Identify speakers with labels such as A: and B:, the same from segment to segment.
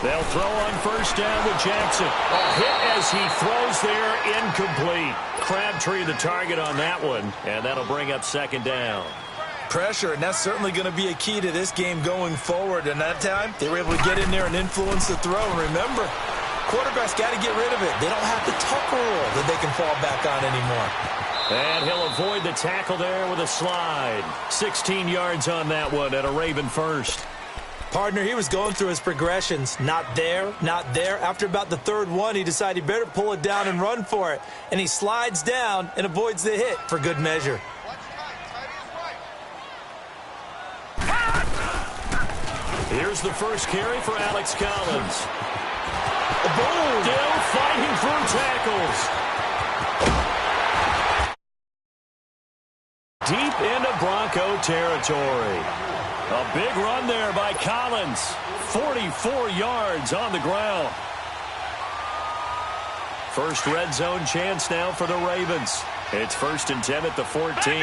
A: They'll throw on first down with Jackson. A hit as he throws there, incomplete. Crabtree the target on that one, and that'll bring up second down.
B: Pressure, and that's certainly going to be a key to this game going forward. And that time, they were able to get in there and influence the throw. And remember, quarterbacks got to get rid of it. They don't have the tucker roll that they can fall back on anymore.
A: And he'll avoid the tackle there with a slide. 16 yards on that one at a Raven first.
B: Partner, he was going through his progressions. Not there, not there. After about the third one, he decided he better pull it down and run for it. And he slides down and avoids the hit for good measure.
A: Here's the first carry for Alex Collins.
B: Boom!
A: Still fighting through tackles. Deep into Bronco territory. A big run there by Collins. 44 yards on the ground. First red zone chance now for the Ravens. It's 1st and 10 at the 14.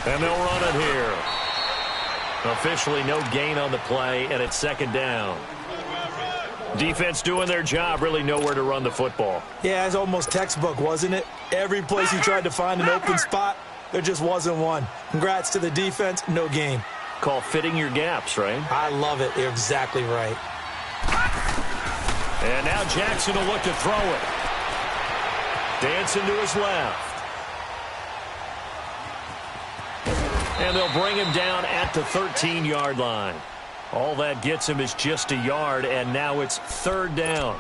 A: And they'll run it here. Officially no gain on the play, and it's second down. Defense doing their job, really nowhere to run the football.
B: Yeah, it's almost textbook, wasn't it? Every place he tried to find an open spot, there just wasn't one. Congrats to the defense, no gain.
A: Call fitting your gaps, right?
B: I love it. You're exactly right.
A: And now Jackson will look to throw it. Dancing to his left. And they'll bring him down at the 13-yard line. All that gets him is just a yard, and now it's third down.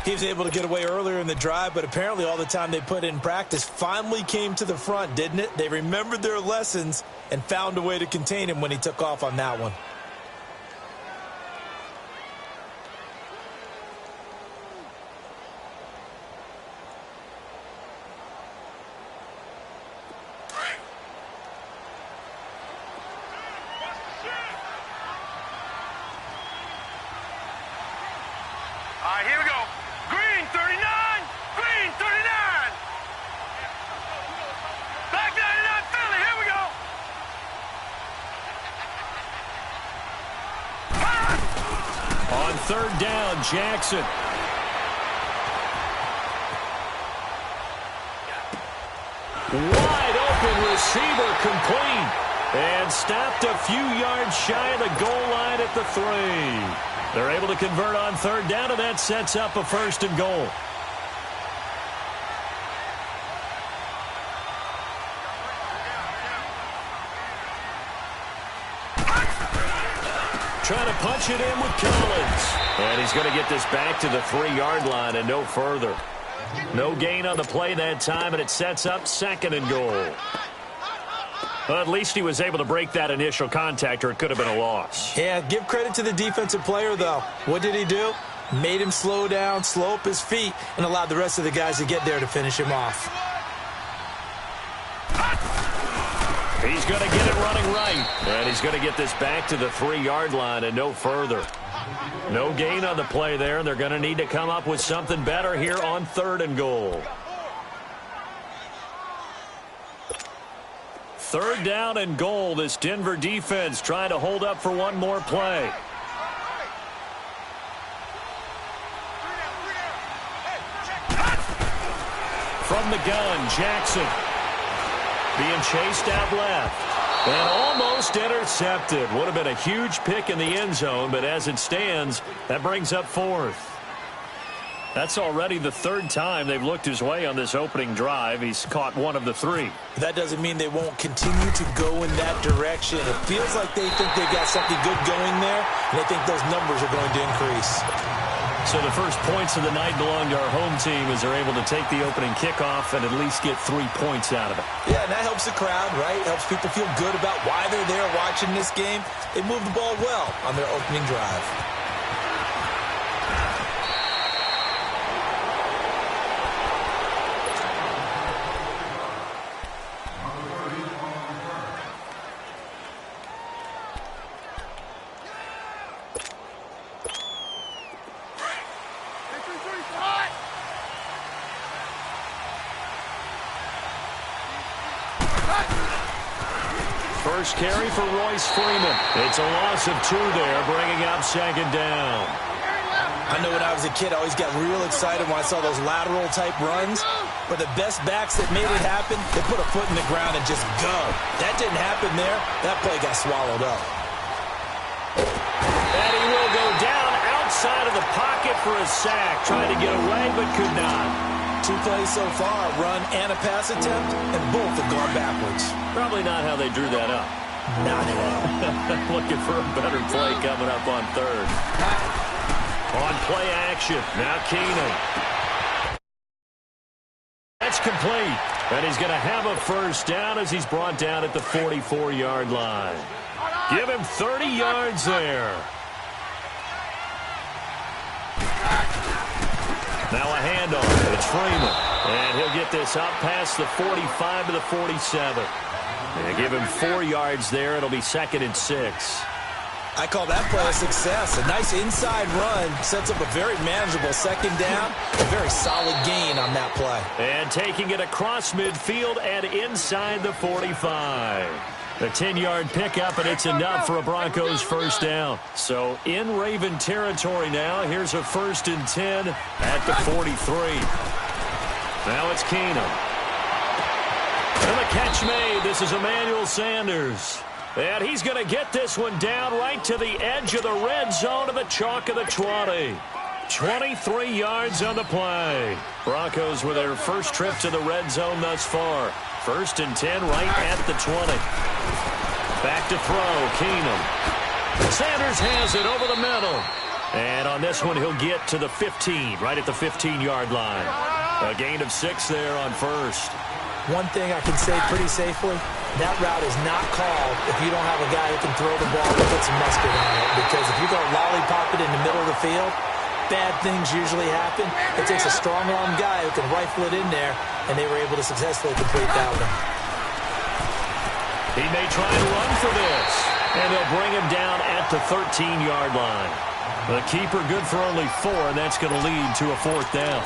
B: He was able to get away earlier in the drive, but apparently all the time they put in practice finally came to the front, didn't it? They remembered their lessons and found a way to contain him when he took off on that one.
C: Here we go. Green 39. Green 39. Back 99 Philly. Here we go.
A: On third down, Jackson. Wide open receiver complete. And stopped a few yards shy of the goal line at the 3. They're able to convert on third down, and that sets up a 1st and goal. Trying to punch it in with Collins. And he's going to get this back to the 3-yard line and no further. No gain on the play that time, and it sets up 2nd and goal. Well, at least he was able to break that initial contact, or it could have been a loss.
B: Yeah, give credit to the defensive player, though. What did he do? Made him slow down, slow up his feet, and allowed the rest of the guys to get there to finish him off.
A: He's going to get it running right. And he's going to get this back to the 3-yard line and no further. No gain on the play there, and they're going to need to come up with something better here on 3rd and goal. 3rd down and goal. This Denver defense trying to hold up for one more play. From the gun, Jackson being chased out left and almost intercepted. Would have been a huge pick in the end zone, but as it stands, that brings up 4th. That's already the 3rd time they've looked his way on this opening drive. He's caught one of the 3.
B: That doesn't mean they won't continue to go in that direction. It feels like they think they got something good going there, and they think those numbers are going to increase.
A: So the first points of the night belong to our home team as they're able to take the opening kickoff and at least get 3 points out of it.
B: Yeah, and that helps the crowd, right? Helps people feel good about why they're there watching this game. They moved the ball well on their opening drive.
A: First carry for Royce Freeman. It's a loss of 2 there, bringing up second down.
B: I know when I was a kid, I always got real excited when I saw those lateral-type runs. But the best backs that made it happen, they put a foot in the ground and just go. That didn't happen there. That play got swallowed up.
A: And he will go down outside of the pocket for a sack. Trying to get away, but could not.
B: 2 plays so far, a run and a pass attempt, and both have gone backwards.
A: Probably not how they drew that up.
B: Not at all.
A: Looking for a better play coming up on third. On play action, now Keenan. That's complete. And he's going to have a first down as he's brought down at the 44-yard line. Give him 30 yards there. Now a handoff. It's Freeman. And he'll get this up past the 45 to the 47. And give him 4 yards there. It'll be 2nd and 6.
B: I call that play a success. A nice inside run sets up a very manageable second down. A very solid gain on that play.
A: And taking it across midfield and inside the 45. A 10-yard pickup, and it's enough for a Broncos first down. So in Raven territory now. Here's a 1st and 10 at the 43. Now it's Keenum. And the catch made. This is Emmanuel Sanders. And he's going to get this one down right to the edge of the red zone to the chalk of the 20. 23 yards on the play. Broncos with their first trip to the red zone thus far. 1st and 10 right at the 20. Back to throw, Keenum. Sanders has it over the middle. And on this one, he'll get to the 15, right at the 15-yard line. A gain of 6 there on first.
B: One thing I can say pretty safely, that route is not called if you don't have a guy who can throw the ball and put some mustard on it. Because if you go lollipop it in the middle of the field, bad things usually happen. It takes a strong-arm guy who can rifle it in there, and they were able to successfully complete that one.
A: He may try and run for this, and they'll bring him down at the 13-yard line. The keeper good for only 4, and that's going to lead to a 4th down.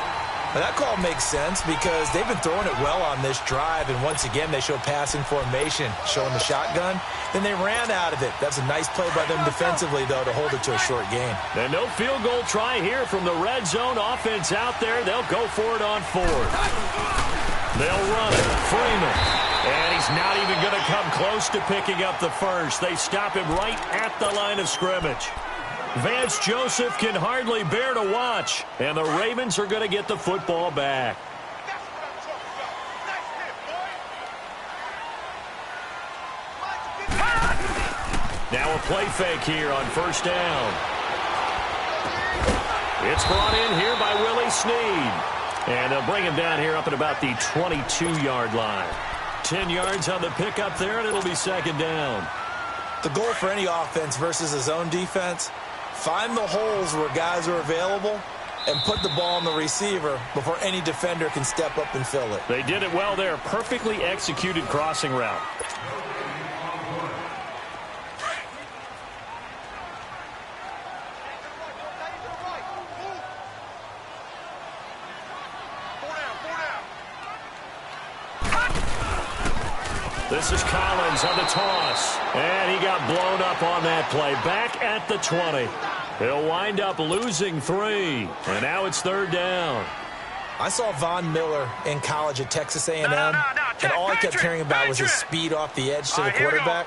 B: Now that call makes sense because they've been throwing it well on this drive, and once again they show passing formation, showing the shotgun. Then they ran out of it. That's a nice play by them defensively, though, to hold it to a short gain.
A: And no field goal try here from the red zone offense out there. They'll go for it on 4th. They'll run it. Freeman. And he's not even going to come close to picking up the first. They stop him right at the line of scrimmage. Vance Joseph can hardly bear to watch, and the Ravens are going to get the football back. Now a play fake here on 1st down. It's brought in here by Willie Snead, and they'll bring him down here up at about the 22-yard line. 10 yards on the pickup there, and it'll be 2nd down.
B: The goal for any offense versus a zone defense, find the holes where guys are available and put the ball on the receiver before any defender can step up and fill it.
A: They did it well there. Perfectly executed crossing route. This is Collins on the toss. And he got blown up on that play. Back at the 20. He'll wind up losing 3. And now it's 3rd down.
B: I saw Von Miller in college at Texas A&M, and all I kept hearing about was his speed off the edge to the quarterback.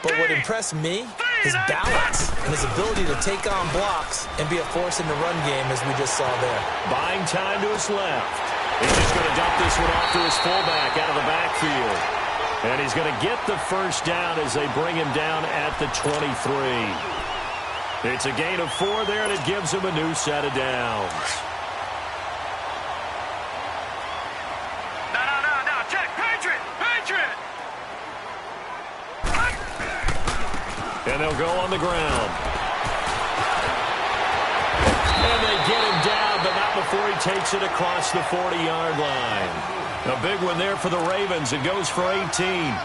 B: But what impressed me, his balance and his ability to take on blocks and be a force in the run game, as we just saw there.
A: Buying time to his left. He's just going to dump this one off to his fullback out of the backfield. And he's going to get the first down as they bring him down at the 23. It's a gain of 4 there, and it gives him a new set of downs.
C: No. Check. Patriot.
A: And they'll go on the ground. And they get him down, but not before he takes it across the 40-yard line. A big one there for the Ravens. It goes for 18.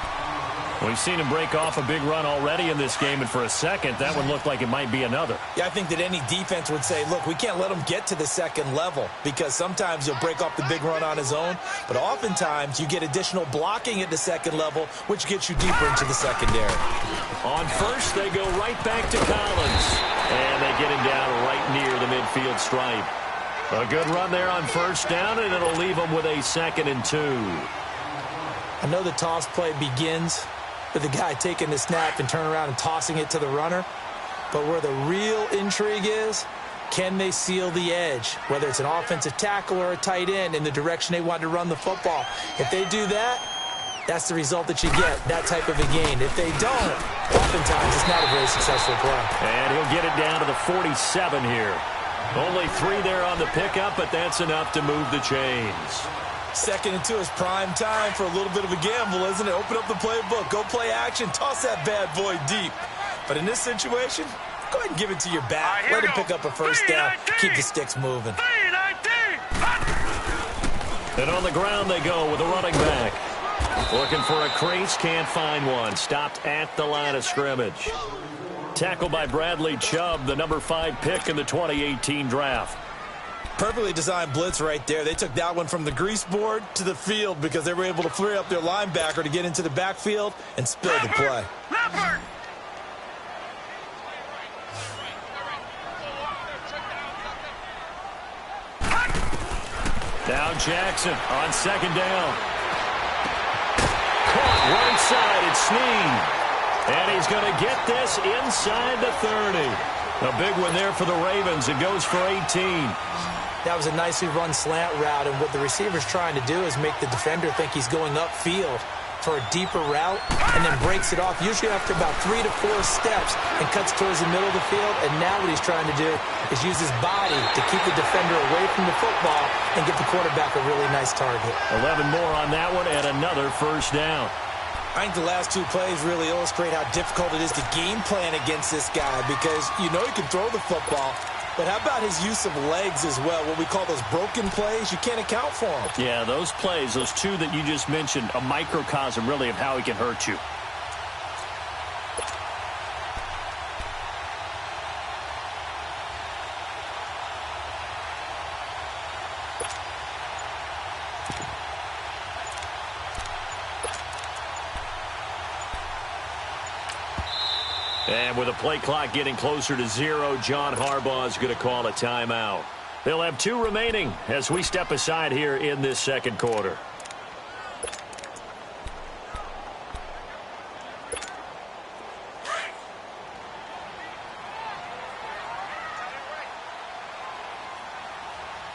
A: We've seen him break off a big run already in this game, and for a second, that one looked like it might be another.
B: Yeah, I think that any defense would say, look, we can't let him get to the second level because sometimes he'll break off the big run on his own, but oftentimes you get additional blocking at the second level, which gets you deeper into the secondary.
A: On first, they go right back to Collins, and they get him down right near the midfield stripe. A good run there on first down, and it'll leave them with a 2nd and 2.
B: I know the toss play begins with the guy taking the snap and turning around and tossing it to the runner. But where the real intrigue is, can they seal the edge, whether it's an offensive tackle or a tight end, in the direction they want to run the football? If they do that, that's the result that you get, that type of a gain. If they don't, oftentimes it's not a very successful play.
A: And he'll get it down to the 47 here. Only 3 there on the pickup, but that's enough to move the chains.
B: 2nd and 2 is prime time for a little bit of a gamble, isn't it? Open up the playbook, go play action, toss that bad boy deep. But in this situation, go ahead and give it to your back. Let him pick up a first down. Keep the sticks moving.
A: And on the ground they go with a running back. Looking for a crease, can't find one. Stopped at the line of scrimmage. Tackled by Bradley Chubb, the number 5 pick in the 2018 draft.
B: Perfectly designed blitz right there. They took that one from the grease board to the field because they were able to free up their linebacker to get into the backfield and spill the play.
A: Now Jackson on 2nd down. Caught right side, it's Snead. And he's going to get this inside the 30. A big one there for the Ravens. It goes for 18.
B: That was a nicely run slant route, and what the receiver's trying to do is make the defender think he's going upfield for a deeper route and then breaks it off, usually after about 3 to 4 steps, and cuts towards the middle of the field. And now what he's trying to do is use his body to keep the defender away from the football and get the quarterback a really nice target.
A: 11 more on that one and another first down.
B: I think the last 2 plays really illustrate how difficult it is to game plan against this guy because you know he can throw the football, but how about his use of legs as well? What we call those broken plays, you can't account for them.
A: Yeah, those plays, those 2 that you just mentioned, a microcosm really of how he can hurt you. And with a play clock getting closer to 0, John Harbaugh is going to call a timeout. They'll have 2 remaining as we step aside here in this 2nd quarter.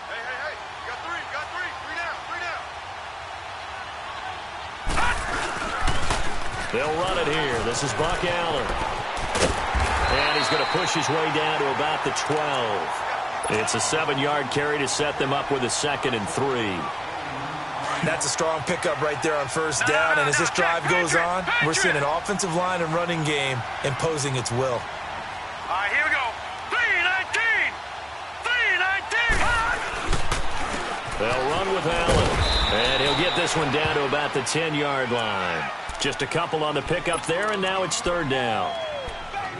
C: Hey, got 3 down.
A: They'll run it here. This is Buck Allen. And he's going to push his way down to about the 12. It's a 7-yard carry to set them up with a 2nd and 3.
B: That's a strong pickup right there on first down. And as this drive goes on, we're seeing an offensive line and running game imposing its will.
C: All right, here we go. 3-19.
A: They'll run with Allen. And he'll get this one down to about the 10-yard line. Just a couple on the pickup there, and now it's 3rd down.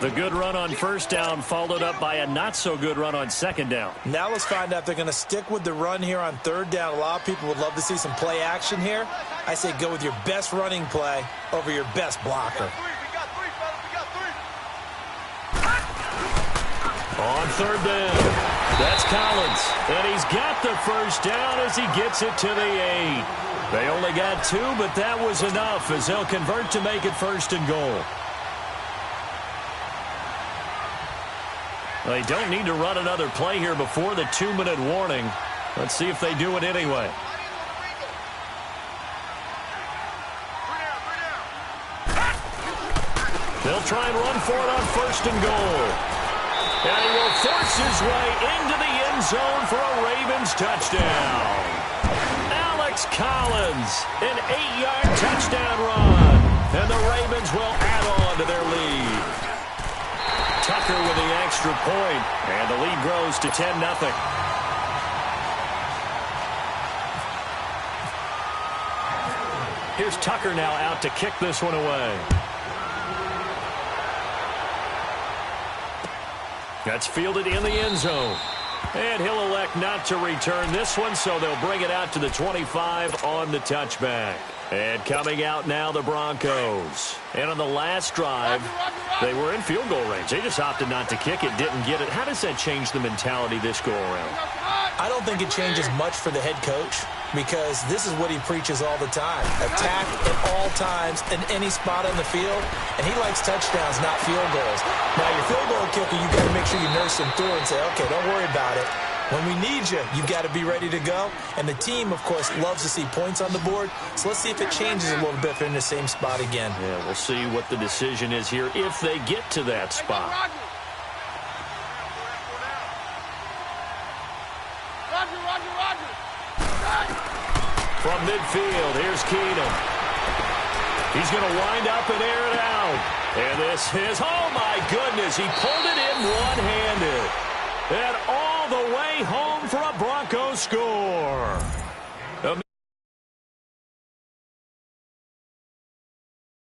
A: The good run on first down followed up by a not-so-good run on 2nd down.
B: Now let's find out if they're going to stick with the run here on 3rd down. A lot of people would love to see some play action here. I say go with your best running play over your best blocker.
A: On 3rd down, that's Collins. And he's got the first down as he gets it to the 8. They only got 2, but that was enough as they'll convert to make it 1st and goal. They don't need to run another play here before the 2-minute warning. Let's see if they do it anyway. They'll try and run for it on 1st and goal. And he will force his way into the end zone for a Ravens touchdown. Alex Collins, an 8-yard touchdown run. And the Ravens will add on to their lead. Tucker with the extra point, and the lead grows to 10-0. Here's Tucker now out to kick this one away. That's fielded in the end zone. And he'll elect not to return this one, so they'll bring it out to the 25 on the touchback. And coming out now, the Broncos. And on the last drive, they were in field goal range. They just opted not to kick it, didn't get it. How does that change the mentality this go-around?
B: I don't think it changes much for the head coach because this is what he preaches all the time. Attack at all times in any spot on the field, and he likes touchdowns, not field goals. Now, your field goal kicker, you've got to make sure you nurse him through and say, okay, don't worry about it. When we need you, you've got to be ready to go. And the team, of course, loves to see points on the board. So let's see if it changes a little bit if they're in the same spot again.
A: Yeah, we'll see what the decision is here if they get to that spot. From midfield, here's Keenum. He's going to wind up and air it out. And this is, oh my goodness, he pulled it in one-handed. And all the way home for a Broncos score.